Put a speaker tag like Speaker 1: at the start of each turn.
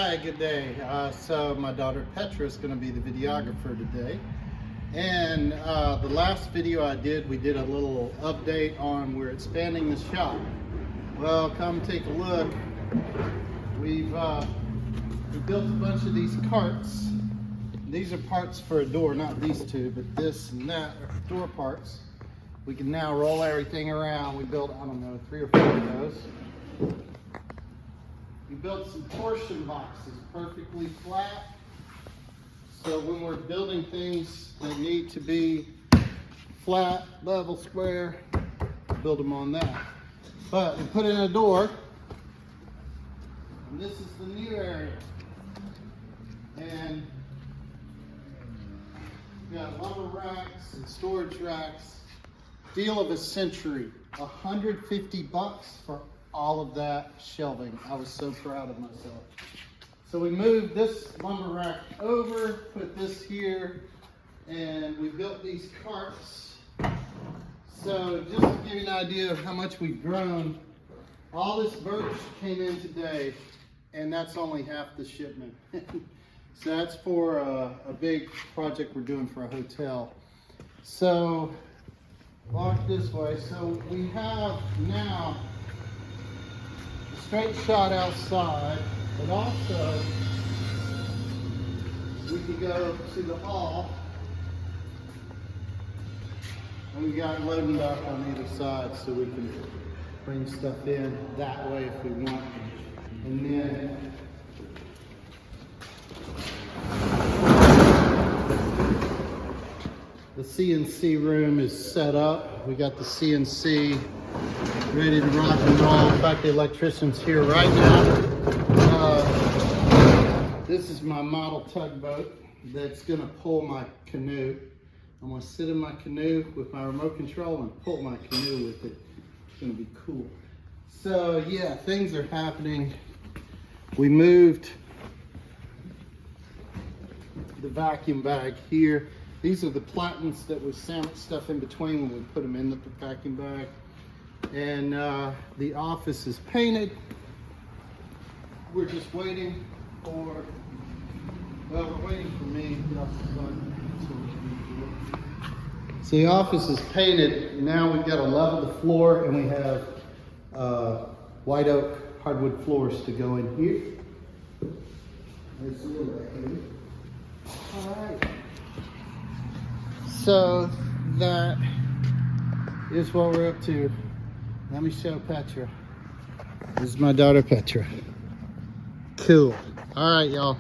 Speaker 1: Hi, good day. So my daughter Petra is going to be the videographer today. And the last video I did, we did a little update on we're expanding the shop. Well, come take a look. We built a bunch of these carts. These are parts for a door, not these two, but this and that are door parts. We can now roll everything around. We built, I don't know, 3 or 4 of those. We built some torsion boxes, perfectly flat. So when we're building things that need to be flat, level, square, build them on that. But we put in a door, and this is the new area. And we got lumber racks and storage racks. Deal of a century, $150 for all of that shelving. I was so proud of myself. So we moved this lumber rack over, put this here, and we built these carts. So just to give you an idea of how much we've grown, all this birch came in today, and that's only half the shipment. So that's for a big project we're doing for a hotel. So walk this way. So we have now a straight shot outside, but also we can go to the hall, and we got loading dock on either side, so we can bring stuff in that way if we want. And then the CNC room is set up. We got the CNC ready to rock and roll. In fact, the electrician's here right now. This is my model tugboat that's gonna pull my canoe. I'm gonna sit in my canoe with my remote control and pull my canoe with it. It's gonna be cool. So yeah, things are happening. We moved the vacuum bag here. These are the platens that we sandwich stuff in between when we put them in the vacuum bag. And the office is painted. We're just waiting for, well, we're waiting for me. So the office is painted. Now we've got to level the floor, and we have white oak hardwood floors to go in here. There's a little bit here. All right. So that is what we're up to. Let me show Petra. This is my daughter Petra. Cool. All right, y'all.